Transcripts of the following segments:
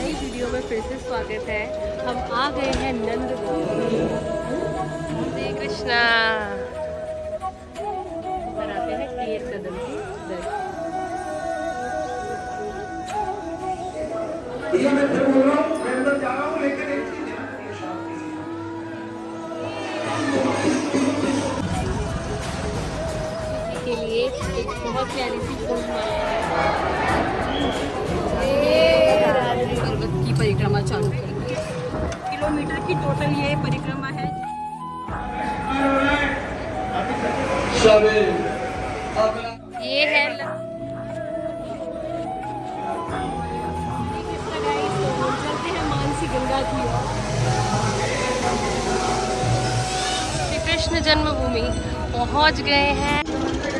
नई वीडियो में फिर से स्वागत है। हम आ गए हैं नंदगांव। हरे कृष्णा। कराते हैं टेर कदम के दर्शन। जी के लिए एक बहुत प्यारी सी फूल माला पर्वत की परिक्रमा चालू कर दी। किलोमीटर की टोटल ये परिक्रमा है। ये है चलते हैं मानसी गंगा की ओर। श्री कृष्ण जन्मभूमि पहुंच गए हैं।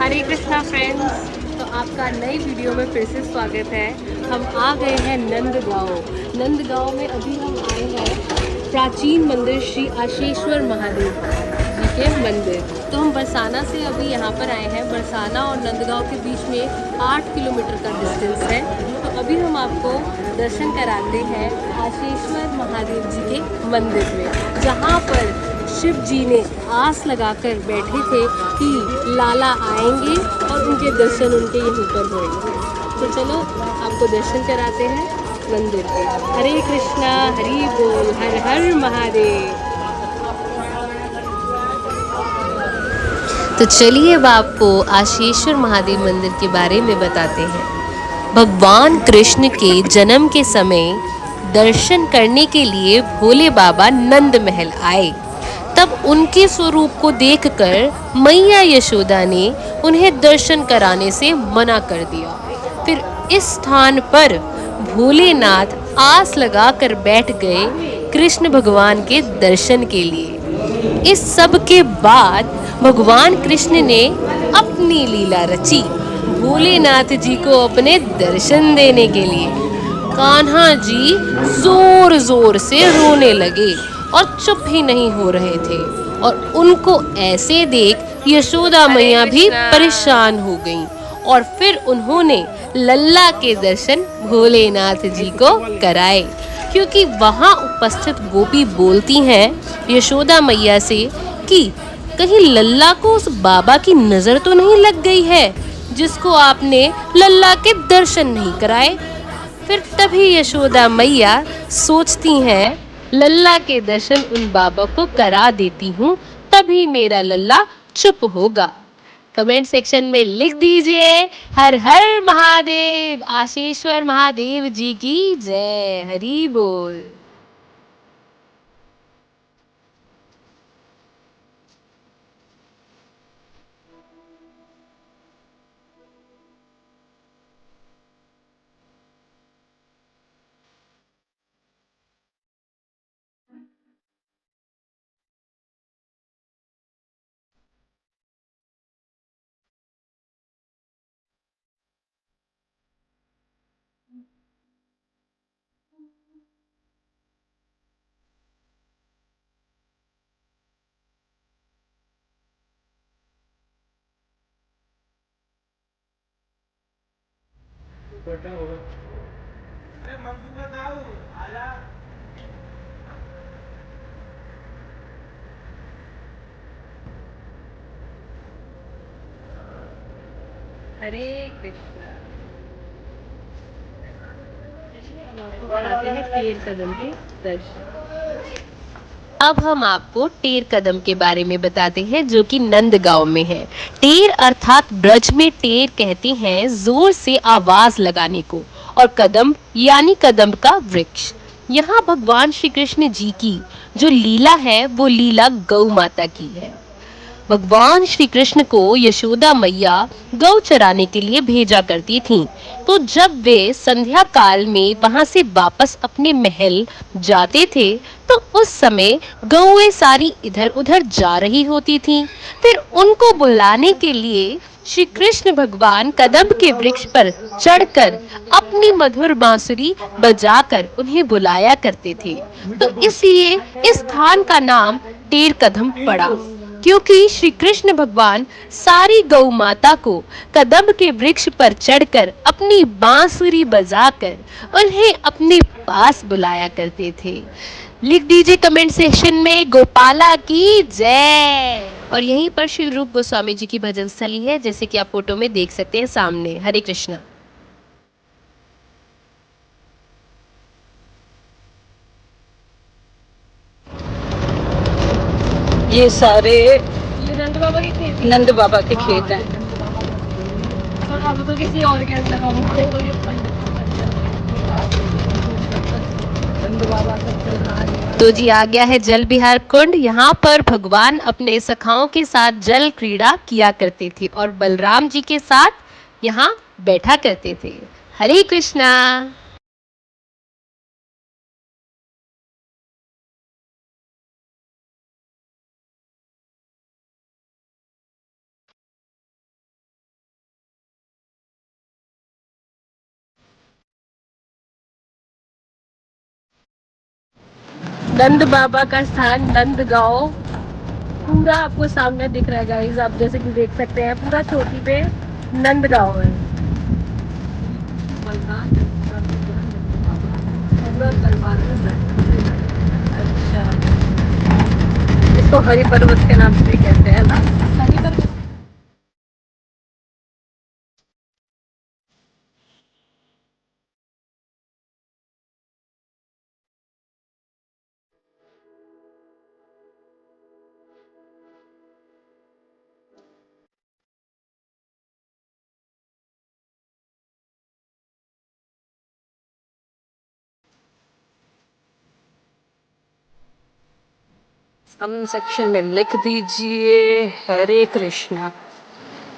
हरे कृष्णा फ्रेंड्स, तो आपका नई वीडियो में फिर से स्वागत है। हम आ गए हैं नंदगांव। नंदगांव में अभी हम आए हैं प्राचीन मंदिर श्री आशेश्वर महादेव जी के मंदिर। तो हम बरसाना से अभी यहाँ पर आए हैं। बरसाना और नंदगांव के बीच में 8 किलोमीटर का डिस्टेंस है। तो अभी हम आपको दर्शन कराते हैं आशेश्वर महादेव जी के मंदिर में, जहाँ पर शिव जी ने आस लगाकर बैठे थे कि लाला आएंगे और उनके दर्शन उनके यहीं पर होंगे। तो चलो आपको दर्शन कराते हैं मंदिर के। हरे कृष्णा, हरि बोल, हर हर महादेव। तो चलिए अब आपको आशेश्वर महादेव मंदिर के बारे में बताते हैं। भगवान कृष्ण के जन्म के समय दर्शन करने के लिए भोले बाबा नंद महल आए। तब उनके स्वरूप को देखकर मैया यशोदा ने उन्हें दर्शन कराने से मना कर दिया। फिर इस स्थान पर भोलेनाथ आस लगाकर बैठ गए कृष्ण भगवान के दर्शन के लिए। इस सब के बाद भगवान कृष्ण ने अपनी लीला रची भोलेनाथ जी को अपने दर्शन देने के लिए। कान्हा जी जोर जोर से रोने लगे और चुप ही नहीं हो रहे थे, और उनको ऐसे देख यशोदा मैया भी परेशान हो गईं, और फिर उन्होंने लल्ला के दर्शन भोलेनाथ जी को कराए। क्योंकि वहां उपस्थित गोपी बोलती हैं यशोदा मैया से कि कहीं लल्ला को उस बाबा की नजर तो नहीं लग गई है जिसको आपने लल्ला के दर्शन नहीं कराए। फिर तभी यशोदा मैया सोचती हैं लल्ला के दर्शन उन बाबा को करा देती हूँ, तभी मेरा लल्ला चुप होगा। कमेंट सेक्शन में लिख दीजिए हर हर महादेव, आशेश्वर महादेव जी की जय। हरि बोल। हरे कृष्णा। टेर कदम के दर्शन। अब हम आपको टेर कदम के बारे में बताते हैं, जो कि नंदगांव में है। टेर अर्थात ब्रज में टेर कहते हैं जोर से आवाज लगाने को, और कदम यानी कदम का वृक्ष। यहाँ भगवान श्री कृष्ण जी की जो लीला है वो लीला गौ माता की है। भगवान श्री कृष्ण को यशोदा मैया गौ चराने के लिए भेजा करती थीं। तो जब वे संध्या काल में वहां से वापस अपने महल जाते थे, तो उस समय गौएं सारी इधर उधर जा रही होती थीं। फिर उनको बुलाने के लिए श्री कृष्ण भगवान कदम के वृक्ष पर चढ़कर अपनी मधुर बांसुरी बजाकर उन्हें बुलाया करते थे। तो इसलिए इस स्थान का नाम टेर कदम पड़ा। क्योंकि श्री कृष्ण भगवान सारी गौ माता को कदम्ब के वृक्ष पर चढ़कर अपनी बांसुरी बजाकर उन्हें अपने पास बुलाया करते थे। लिख दीजिए कमेंट सेक्शन में गोपाला की जय। और यहीं पर श्री रूप गोस्वामी जी की भजन स्थली है, जैसे कि आप फोटो में देख सकते हैं सामने। हरे कृष्णा। ये सारे नंद बाबा के खेत हैं। तो किसी और के अंदर तो जी आ गया है जल विहार कुंड। यहाँ पर भगवान अपने सखाओं के साथ जल क्रीड़ा किया करते थे और बलराम जी के साथ यहाँ बैठा करते थे। हरे कृष्णा। नंद बाबा का स्थान नंद गांव पूरा आपको सामने दिख रहा है गाइस। आप जैसे कि देख सकते हैं पूरा चोटी पे नंद गांव है। अच्छा, इसको हरि पर्वत के नाम से भी कहते हैं ना। हरि पर्वत। कमेंट सेक्शन में लिख दीजिए हरे कृष्णा,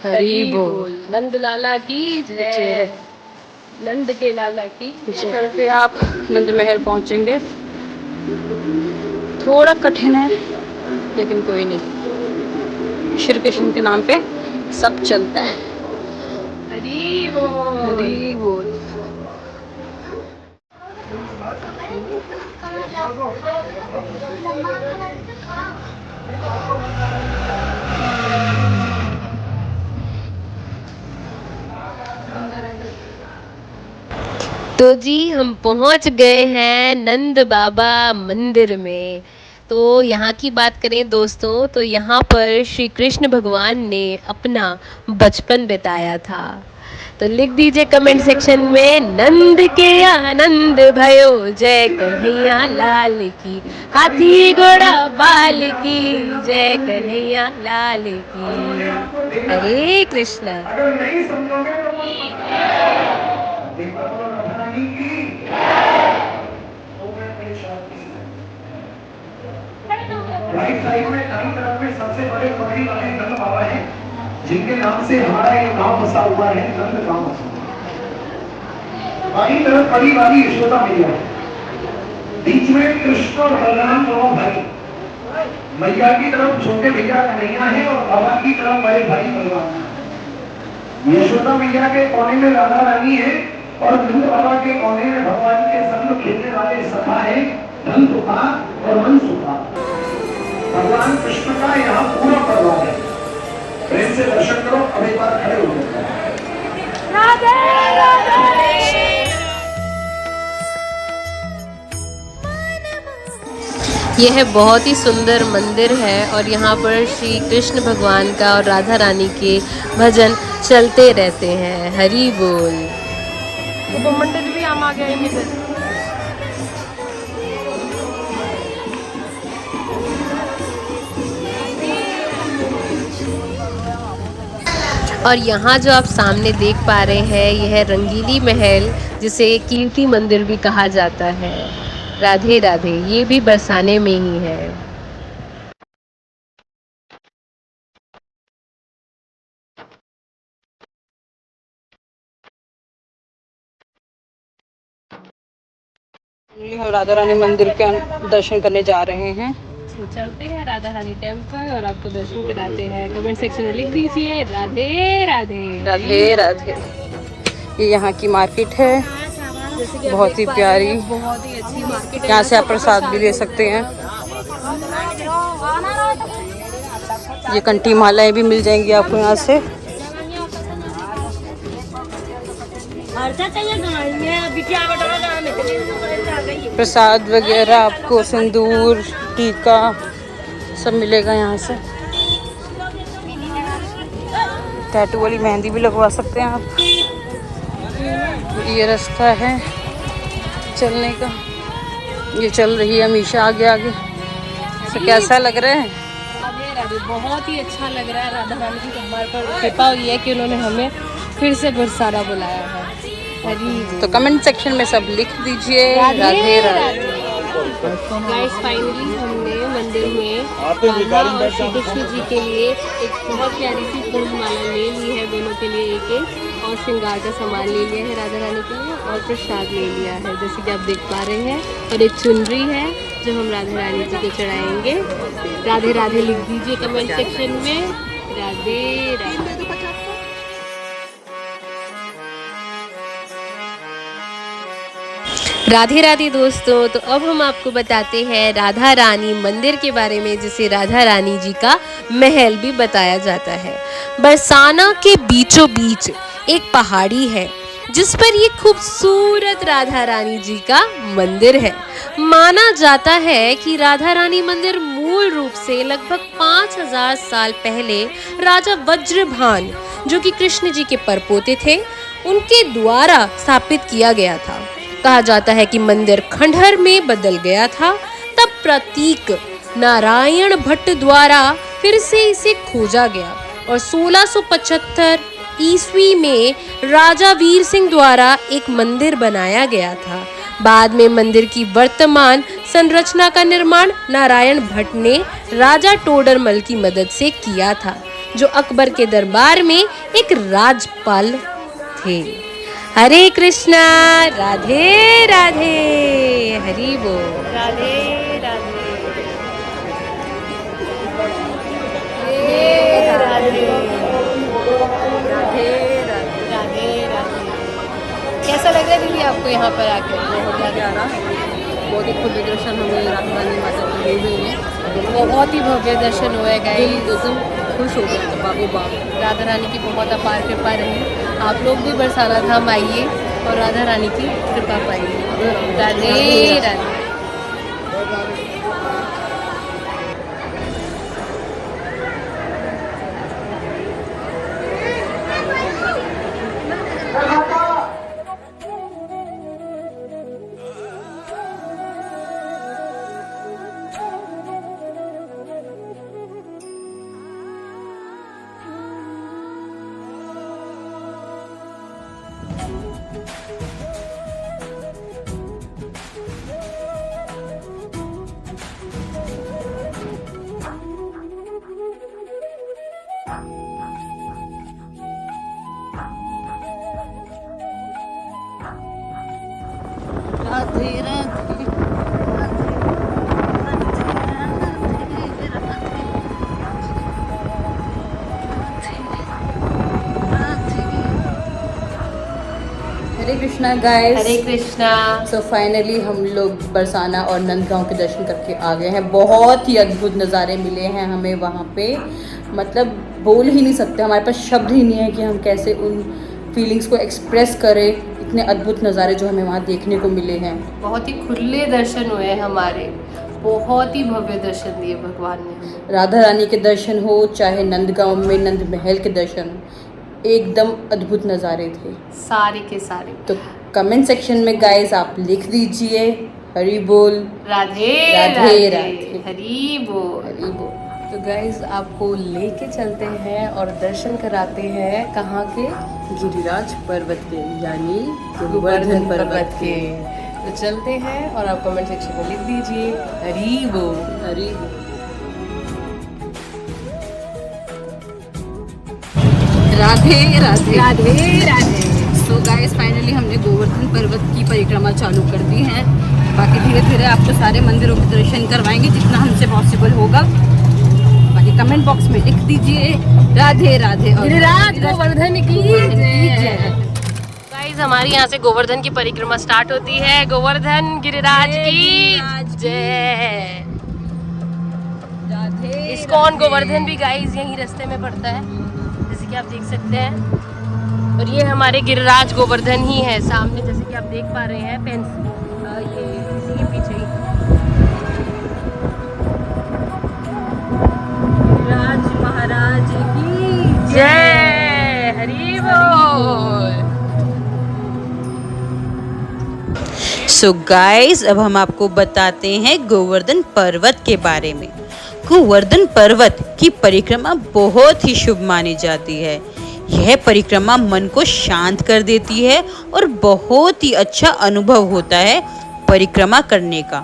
हरि बोल। नंद लाला की जय। नंद के लाला की इस करके आप नंद महल पहुंचेंगे। थोड़ा कठिन है लेकिन कोई नहीं, श्री कृष्ण के नाम पे सब चलता है। हरि बोल। हरि बोल। तो जी हम पहुंच गए हैं नंद बाबा मंदिर में। तो यहाँ की बात करें दोस्तों, तो यहाँ पर श्री कृष्ण भगवान ने अपना बचपन बिताया था। तो लिख दीजिए कमेंट सेक्शन में नंद के आनंद भयो जय कन्हैया लाल की, हाथी घोड़ा बाल की जय कन्हैया लाल की। हरे कृष्णा। राइट साइड में दाईं तरफ में सबसे बड़े पगड़ी वाले नंद बाबा हैं, जिनके नाम से हमारा ये गांव बसा हुआ है, नंद गांव बसा हुआ है। बाईं तरफ बड़ी वाली यशोदा मैया है, बीच में कृष्ण और बलराम दोनों भाई, मैया की तरफ छोटे भैया कन्हैया है और बाबा की तरफ बड़े भाई बलराम। यशोदा मैया के कोने में राधा रानी है और नंद बाबा के कोने में भगवान के संग खेलने वाले सखा है धन सुखा और मन सुखा। भगवान कृष्ण का यहाँ पूरा परिवार है। प्रेम से दर्शन करो। अब एक बार खड़े हो जाओ। यह बहुत ही सुंदर मंदिर है और यहाँ पर श्री कृष्ण भगवान का और राधा रानी के भजन चलते रहते हैं। हरि बोल। उपमंडल भी हम आ गए। और यहाँ जो आप सामने देख पा रहे हैं यह रंगीली महल, जिसे कीर्ति मंदिर भी कहा जाता है। राधे राधे। ये भी बरसाने में ही है। हम राधा रानी मंदिर के दर्शन करने जा रहे हैं। चलते हैं राधा रानी टेम्पल और आपको दर्शन कराते हैं। कमेंट सेक्शन में लिख दीजिए राधे राधे। राधे राधे। ये यहाँ की मार्केट है, बहुत ही प्यारी। बहुत ही अच्छी मार्केट है। यहाँ से आप प्रसाद भी ले सकते हैं। ये कंठी मालाएं भी मिल जाएंगी आपको यहाँ से। प्रसाद वगैरह आपको, सिंदूर, टीका सब मिलेगा यहाँ से। टैटू वाली मेहंदी भी लगवा सकते हैं आप। ये रास्ता है चलने का, ये चल रही है हमेशा आगे आगे। तो कैसा लग रहा है? बहुत ही अच्छा लग रहा है। राधा रानी की हमारे पर कृपा हुई है कि उन्होंने हमें फिर से बरसाना बुलाया है। तो कमेंट सेक्शन में सब लिख दीजिए राधे राधे। गाइस फाइनली हमने मंदिर में कान्हा और श्री कृष्ण जी के लिए एक बहुत प्यारी सी फूल माला ले ली है, दोनों के लिए एक एक, और श्रृंगार का सामान ले लिया है राधा रानी के लिए, और प्रसाद ले लिया है जैसे कि आप देख पा रहे हैं, और एक चुनरी है जो हम राधा रानी जी को चढ़ाएंगे। राधे राधे लिख दीजिए कमेंट सेक्शन में। राधे राधे। राधे राधे दोस्तों, तो अब हम आपको बताते हैं राधा रानी मंदिर के बारे में, जिसे राधा रानी जी का महल भी बताया जाता है। बरसाना के बीचों बीच एक पहाड़ी है जिस पर ये खूबसूरत राधा रानी जी का मंदिर है। माना जाता है कि राधा रानी मंदिर मूल रूप से लगभग 5000 साल पहले राजा वज्रभान, जो कि कृष्ण जी के परपोते थे, उनके द्वारा स्थापित किया गया था। कहा जाता है कि मंदिर खंडहर में बदल गया था। तब प्रतीक नारायण भट्ट द्वारा फिर से इसे खोजा गया और 1675 ईस्वी में राजा वीर सिंह द्वारा एक मंदिर बनाया गया था। बाद में मंदिर की वर्तमान संरचना का निर्माण नारायण भट्ट ने राजा टोडरमल की मदद से किया था, जो अकबर के दरबार में एक राजपाल थे। हरे कृष्णा, राधे राधे, हरि बोल। राधे राधे, राधे राधे, राधे राधे। कैसा लग रहा है दीदी आपको यहाँ पर आकर? बहुत ही खुले दर्शन हमें राधा रानी माता के हुए हैं। बहुत ही भव्य दर्शन हुए गए, एकदम खुश हो गया था बाबू बाप। राधा रानी की बहुत अपार कृपा रही। आप लोग भी बरसाना धाम आइए और राधा रानी की कृपा पाइए। राधे राधे। हरे कृष्णा गाइस। हरे कृष्णा। सो फाइनली हम लोग बरसाना और नंदगांव के दर्शन करके आ गए हैं। बहुत ही अद्भुत नज़ारे मिले हैं हमें वहाँ पे, मतलब बोल ही नहीं सकते, हमारे पास शब्द ही नहीं है कि हम कैसे उन फीलिंग्स को एक्सप्रेस करें। इतने अद्भुत नज़ारे जो हमें वहाँ देखने को मिले हैं। बहुत ही खुले दर्शन हुए हमारे, बहुत ही भव्य दर्शन दिए भगवान ने हमें। राधा रानी के दर्शन हो चाहे नंदगांव में नंद महल के दर्शन, एकदम अद्भुत नज़ारे थे सारे के सारे। तो कमेंट सेक्शन में गाइस आप लिख दीजिए हरि बोल। राधे राधे राधे, राधे। हरि बोल। हरि बोल। तो गाइज आपको लेके चलते हैं और दर्शन कराते हैं कहाँ के? गिरिराज पर्वत के, यानी गोवर्धन पर्वत के। तो चलते हैं और आप कमेंट सेक्शन में लिख दीजिए हरि बोल। हरि बोल। Radhe Radhe, Radhe Radhe. So guys finally हमने गोवर्धन पर्वत की परिक्रमा चालू कर दी है। बाकी धीरे धीरे आपको सारे मंदिरों के दर्शन करवाएंगे जितना हमसे पॉसिबल होगा। बाकी कमेंट बॉक्स में लिख दीजिए राधे राधे और गिरिराज गोवर्धन की जय। गाइस हमारी यहाँ से गोवर्धन की परिक्रमा स्टार्ट होती है। गोवर्धन गिरिराज की जय। इस्कॉन गोवर्धन भी गाइस यही रास्ते में पड़ता है, जैसे कि आप देख सकते हैं। और ये हमारे गिरिराज गोवर्धन ही है सामने, जैसे कि आप देख पा रहे हैं ये इसी के पीछे ही गिरिराज महाराज की जय, हरि बोल। सो गाइस, अब हम आपको बताते हैं गोवर्धन पर्वत के बारे में। गोवर्धन पर्वत की परिक्रमा बहुत ही शुभ मानी जाती है। यह परिक्रमा मन को शांत कर देती है और बहुत ही अच्छा अनुभव होता है परिक्रमा करने का।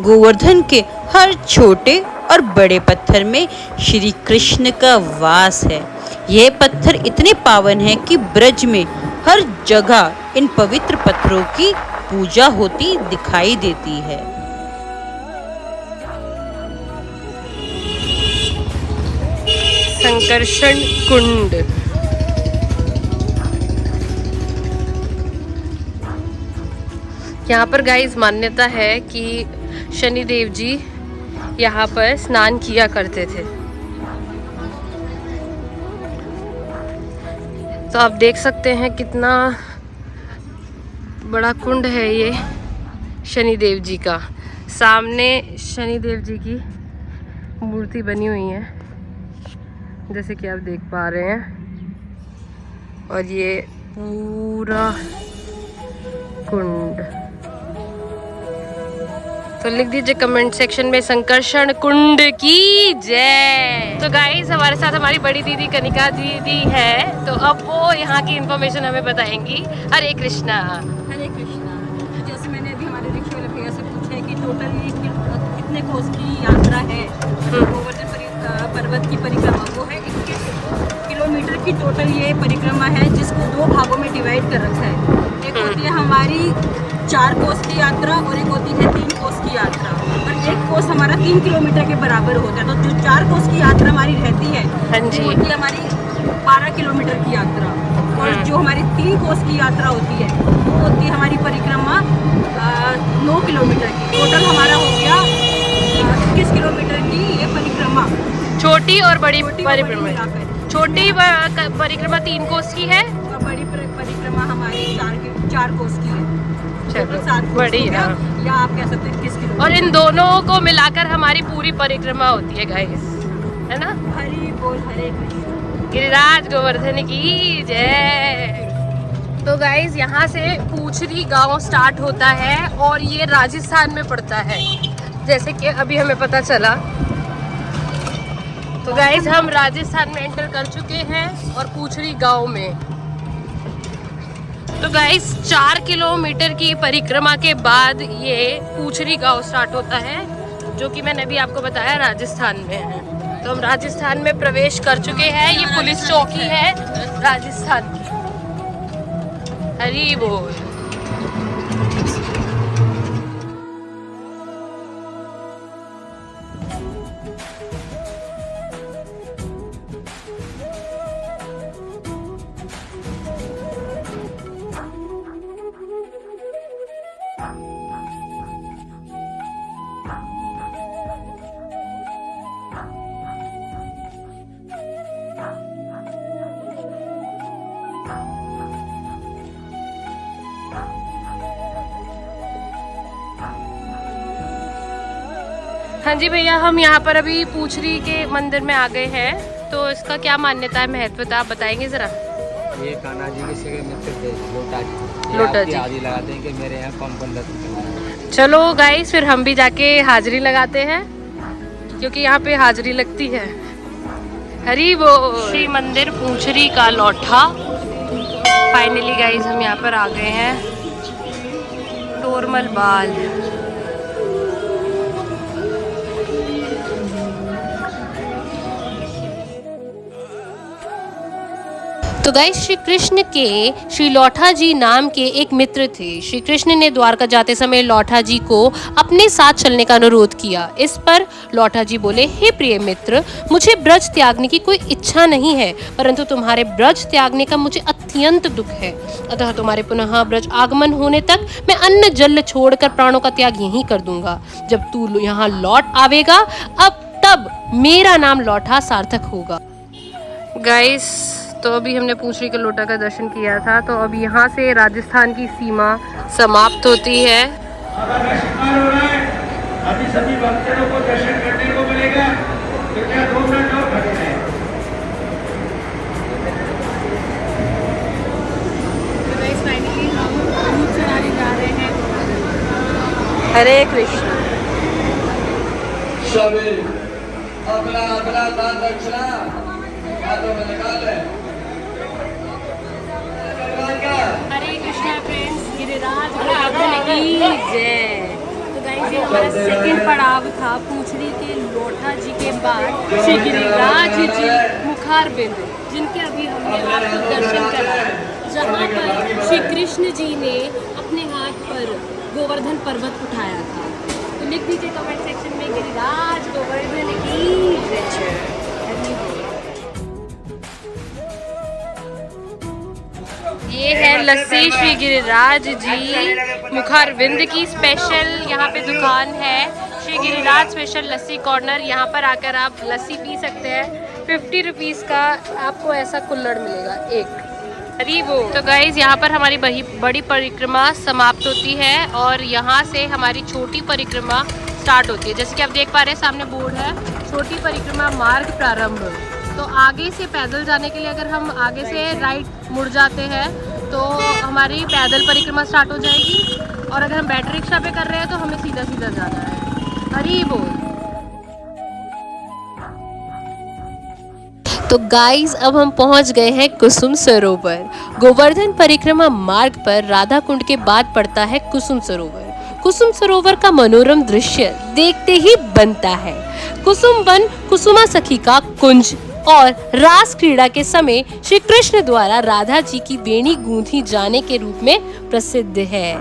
गोवर्धन के हर छोटे और बड़े पत्थर में श्री कृष्ण का वास है। यह पत्थर इतने पावन हैं कि ब्रज में हर जगह इन पवित्र पत्थरों की पूजा होती दिखाई देती है। संकर्षण कुंड, यहाँ पर गाइस मान्यता है कि शनिदेव जी यहाँ पर स्नान किया करते थे। तो आप देख सकते हैं कितना बड़ा कुंड है ये शनिदेव जी का। सामने शनिदेव जी की मूर्ति बनी हुई है, जैसे कि आप देख पा रहे हैं। और ये पूरा कुंड, तो लिख दीजिए कमेंट सेक्शन में संकर्षण कुंड की जय। तो गाइस, हमारे साथ हमारी बड़ी दीदी कनिका दीदी है, तो अब वो यहाँ की इन्फॉर्मेशन हमें बताएंगी। हरे कृष्णा। हरे कृष्णा। जैसे मैंने अभी हमारे रिक्शा वाले भैया से पूछा है कि टोटल कितने कोस की यात्रा है गोवर्धन पर्वत की परिक्रमा, वो है 21 किलोमीटर की टोटल ये परिक्रमा है, जिसको 2 भागों में डिवाइड कर रखा है। एक होती है हमारी 4 कोस की यात्रा और एक होती है 3 कोस की यात्रा। और एक कोस हमारा 3 किलोमीटर के बराबर होता है। तो जो 4 कोस की यात्रा हमारी रहती है, हाँ जी, होती है हमारी 12 किलोमीटर की यात्रा। और जो हमारी 3 कोस की यात्रा होती है, वो होती है हमारी परिक्रमा 9 किलोमीटर की। टोटल हमारा हो गया 21 किलोमीटर की ये परिक्रमा, छोटी और बड़ी परिक्रमा। मिलाकर। छोटी परिक्रमा 3 कोस की है, और बड़ी परिक्रमा हमारी 4 कोस की है। चलो 7 कोस बड़ी हो गया, है। या आप कह सकते हैं 21 किलोमीटर। और इन दोनों को मिलाकर हमारी पूरी परिक्रमा होती है गाइस, है ना। हरि बोल, हरे कृष्ण। गिरिराज गोवर्धन की जय। तो गाइस, यहाँ से पूछरी गांव स्टार्ट होता है और ये राजस्थान में पड़ता है, जैसे कि अभी हमें पता चला। तो गाइस, हम राजस्थान में एंटर कर चुके हैं और पूछरी गांव में। तो गाइस, 4 किलोमीटर की परिक्रमा के बाद ये पूछरी गांव स्टार्ट होता है, जो कि मैंने अभी आपको बताया राजस्थान में है। तो हम राजस्थान में प्रवेश कर चुके हैं। ये पुलिस चौकी है राजस्थान की। हरी बोल। हाँ जी भैया, हम यहाँ पर अभी पूछरी के मंदिर में आ गए हैं। तो इसका क्या मान्यता है, महत्वता आप बताएंगे जरा। ये कान्हा जी के सगे मित्र थे, लोटा जी। लोटा जी हाजिरी लगाते हैं कि मेरे यहाँ कौन कौन दर्शन। चलो गाइस, फिर हम भी जाके हाजिरी लगाते हैं, क्योंकि यहाँ पे हाजिरी लगती है। हरी बोल। श्री मंदिर पूछरी का लौठा। फाइनली गाइस, हम यहाँ पर आ गए हैं। टोरमल बाल। तो गाइस, श्री कृष्ण के श्री लौठा जी नाम के एक मित्र थे। श्री कृष्ण ने द्वारका जाते समय लौठा जी को अपने साथ चलने का अनुरोध किया। इस पर लौठा जी बोले, हे प्रिय मित्र, मुझे ब्रज त्यागने की कोई इच्छा नहीं है, परंतु तुम्हारे ब्रज त्यागने का मुझे अत्यंत दुख है। अतः तुम्हारे पुनः ब्रज आगमन होने तक मैं अन्न जल छोड़कर प्राणों का त्याग यहीं कर दूंगा। जब तू यहाँ लौट आवेगा, अब तब मेरा नाम लौटा सार्थक होगा। गाइस, तो अभी हमने पूछरी के लोटा का दर्शन किया था, तो अब यहाँ से राजस्थान की सीमा समाप्त होती है। अभी सभी भक्तों को दर्शन करने को मिलेगा, कृपया 2 मिनट और खड़े रहें। फाइनली हम दूध चढ़ाने जा रहे हैं। हरे कृष्ण। सभी अपना अपना दान दक्षिणा हाथों में निकाल रहे हैं। हरे कृष्णा फ्रेंड्स, गिरिराज गोवर्धन की जय। तो गाइस, ये हमारा सेकंड पड़ाव था पूछरी के लोटा जी के बाद श्री गिरिराज जी मुखारबिंद, जिनके अभी हमने आपको दर्शन कराया, जहाँ पर श्री कृष्ण जी ने अपने हाथ पर गोवर्धन पर्वत उठाया था। तो लिख दीजिए कमेंट सेक्शन में गिरिराज गोवर्धन की जय। ये है लस्सी श्री गिरिराज जी मुखारविंद की स्पेशल यहाँ पे दुकान है, श्री गिरिराज स्पेशल लस्सी कॉर्नर। यहाँ पर आकर आप लस्सी पी सकते हैं। 50 रुपीज़ का आपको ऐसा कुल्हड़ मिलेगा एक। वो तो गाइज, यहाँ पर हमारी बड़ी परिक्रमा समाप्त होती है और यहाँ से हमारी छोटी परिक्रमा स्टार्ट होती है। जैसे कि आप देख पा रहे हैं, सामने बोर्ड है छोटी परिक्रमा मार्ग प्रारंभ। तो आगे से पैदल जाने के लिए अगर हम आगे से राइट मुड़ जाते हैं तो हमारी पैदल परिक्रमा स्टार्ट हो जाएगी, और अगर हम बैटरी रिक्शा पे कर रहे हैं तो हमें सीधा सीधा जाना है। हरी बोल। तो गाइस, अब हम पहुंच गए हैं कुसुम सरोवर। गोवर्धन परिक्रमा मार्ग पर राधा कुंड के बाद पड़ता है कुसुम सरोवर। कुसुम सरोवर का मनोरम दृश्य देखते ही बनता है। कुसुम वन कुसुमा सखी का कुंज और रास क्रीड़ा के समय श्री कृष्ण द्वारा राधा जी की वेणी गूंथी जाने के रूप में प्रसिद्ध है।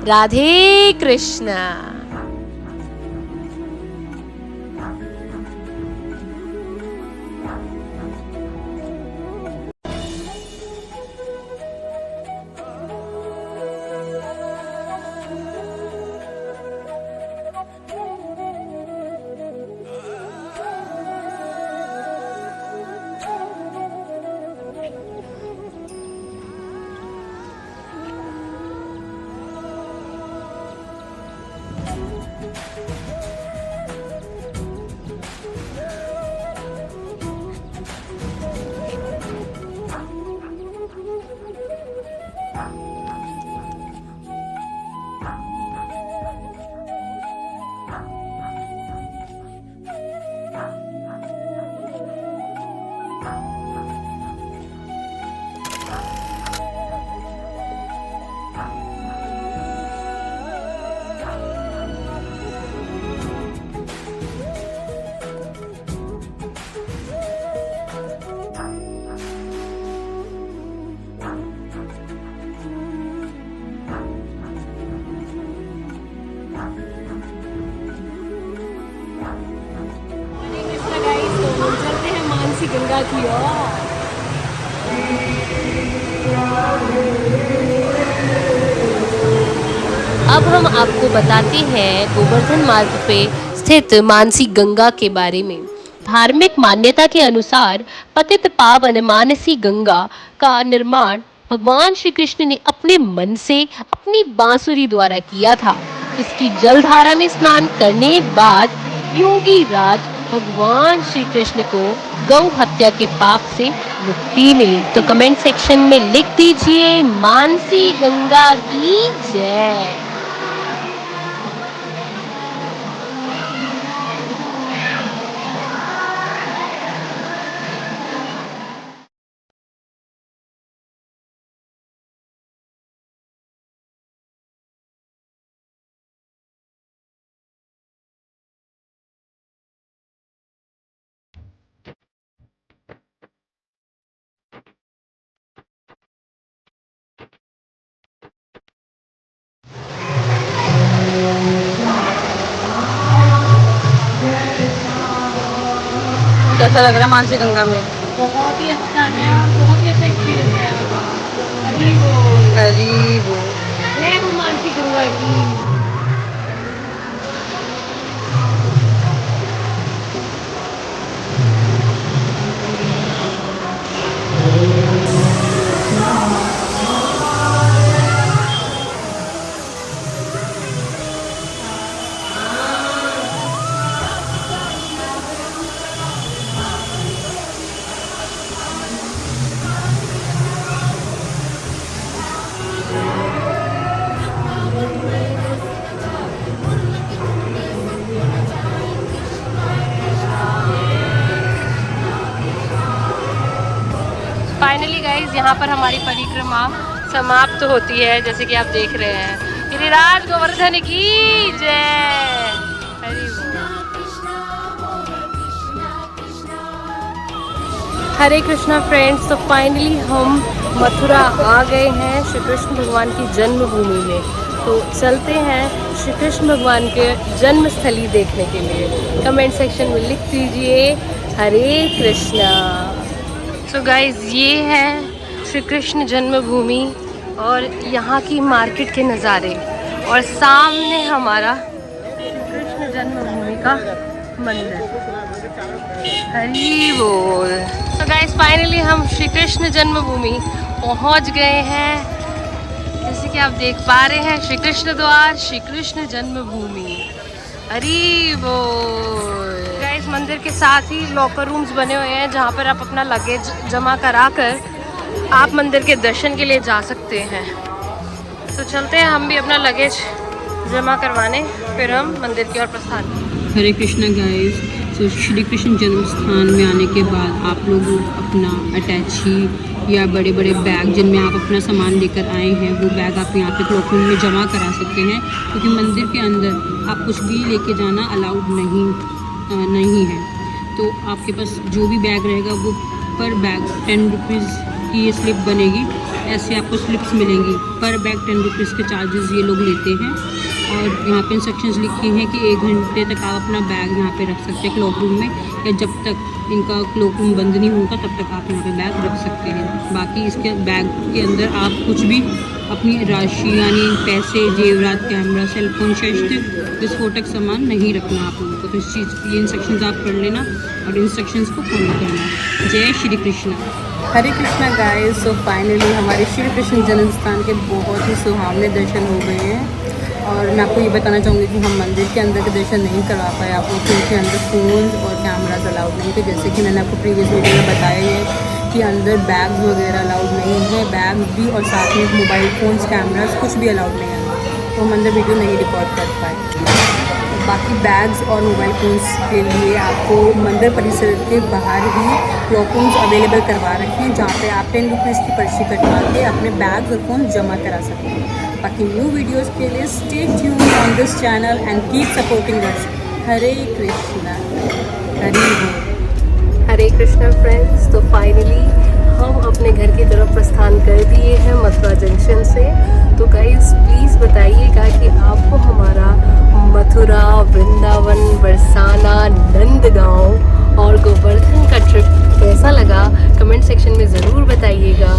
राधे कृष्णा। मानसी गंगा की ओर। अब हम आपको बताते हैं गोवर्धन मार्ग पे स्थित मानसी गंगा के बारे में। धार्मिक मान्यता के अनुसार पतित पावन मानसी गंगा का निर्माण भगवान श्री कृष्ण ने अपने मन से अपनी बांसुरी द्वारा किया था। इसकी जलधारा में स्नान करने के बाद योगी राज भगवान श्री कृष्ण को गौ हत्या के पाप से मुक्ति मिली। तो कमेंट सेक्शन में लिख दीजिए मानसी गंगा की जय। कैसा लग रहा है मानसी गंगा में? बहुत ही अच्छा है और बहुत ही अच्छा एक्सपीरियंस है। हरी बोल। जय हो मानसी गंगा की। यहाँ पर हमारी परिक्रमा समाप्त होती है, जैसे कि आप देख रहे हैं। गिरिराज गोवर्धन की जय। हरि हरे कृष्णा फ्रेंड्स। तो फाइनली हम मथुरा आ गए हैं श्री कृष्ण भगवान की जन्मभूमि में। तो चलते हैं श्री कृष्ण भगवान के जन्मस्थली देखने के लिए। कमेंट सेक्शन में लिख दीजिए हरे कृष्णा। सो गाइज, ये है श्री कृष्ण जन्मभूमि और यहाँ की मार्केट के नज़ारे, और सामने हमारा श्री कृष्ण जन्मभूमि का मंदिर। हरी बोल। तो गाइस, फाइनली हम श्री कृष्ण जन्मभूमि पहुँच गए हैं। जैसे कि आप देख पा रहे हैं, श्री कृष्ण द्वार, श्री कृष्ण जन्मभूमि। हरी बोल। गाइस, मंदिर के साथ ही लॉकर रूम्स बने हुए हैं जहाँ पर आप अपना लगेज जमा करा कर आप मंदिर के दर्शन के लिए जा सकते हैं। तो चलते हैं हम भी अपना लगेज जमा करवाने, फिर हम मंदिर की ओर प्रस्थान। हरे कृष्णा गाइस। तो श्री कृष्ण जन्म स्थान में आने के बाद आप लोग अपना अटैची या बड़े बड़े बैग जिनमें आप अपना सामान लेकर आए हैं, वो बैग आप यहाँ पे क्लॉक रूम में जमा करा सकते हैं, क्योंकि मंदिर के अंदर आप कुछ भी लेके जाना अलाउड नहीं है। तो आपके पास जो भी बैग रहेगा वो पर बैग 10 रुपीज़ की ये स्लिप बनेगी। ऐसे आपको स्लिप्स मिलेंगी, पर बैग 10 रुपीज़ के चार्जेस ये लोग लेते हैं। और यहाँ पे इंस्ट्रक्शंस लिखी हैं कि 1 घंटे तक आप अपना बैग यहाँ पे रख सकते हैं क्लॉक रूम में, या जब तक इनका क्लॉक रूम बंद नहीं होगा तब तक आप यहाँ पे बैग रख सकते हैं। बाकी इसके बैग के अंदर आप कुछ भी अपनी राशि यानी पैसे, जेवरात, कैमरा, सेलफोन, शस्त्र, विस्फोटक सामान नहीं रखना आप लोगों को। तो इस चीज़ ये इंस्ट्रक्शंस आप पढ़ लेना और इंस्ट्रक्शंस को फॉलो करना। जय श्री कृष्णा। हरे कृष्णा गाइस। सो फाइनली हमारे श्री कृष्ण जन्म स्थान के बहुत ही सुहावने दर्शन हो गए हैं। और मैं आपको ये बताना चाहूँगी कि हम मंदिर के अंदर के दर्शन नहीं करवा पाए आपको, क्योंकि अंदर फ़ोन और कैमराज अलाउड नहीं थे। जैसे कि मैंने आपको प्रीवियस वीडियो में बताया है कि अंदर बैग्स वगैरह अलाउड नहीं है, बैग्स भी और साथ में मोबाइल फ़ोन्स, कैमराज कुछ भी अलाउड नहीं है, तो हम अंदर वीडियो नहीं रिकॉर्ड कर पाए। बाकी बैग्स और मोबाइल फ़ोन्स के लिए आपको मंदिर परिसर के बाहर ही क्लॉक रूम्स अवेलेबल करवा रखे हैं, जहाँ पे आप 10 रुपीज़ की पर्ची कटवा के अपने बैग्स और फ़ोन जमा करा सकते हैं। बाकी न्यू वीडियोस के लिए stay tuned on this channel and keep supporting us. Hare Krishna. Hare Krishna friends. तो फाइनली हम अपने घर की तरफ प्रस्थान कर दिए हैं मथुरा जंक्शन से। तो गाइस, प्लीज़ बताइएगा कि आपको हमारा मथुरा, वृंदावन, बरसाना, नंदगांव और गोवर्धन का ट्रिप कैसा लगा कमेंट सेक्शन में ज़रूर बताइएगा।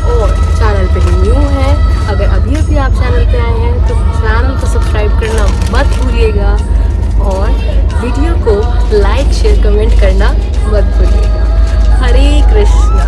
और चैनल पे न्यू है, अगर अभी आप चैनल पे आए हैं तो चैनल को सब्सक्राइब करना मत भूलिएगा और वीडियो को लाइक, शेयर, कमेंट करना मत भूलिएगा। हरे कृष्णा।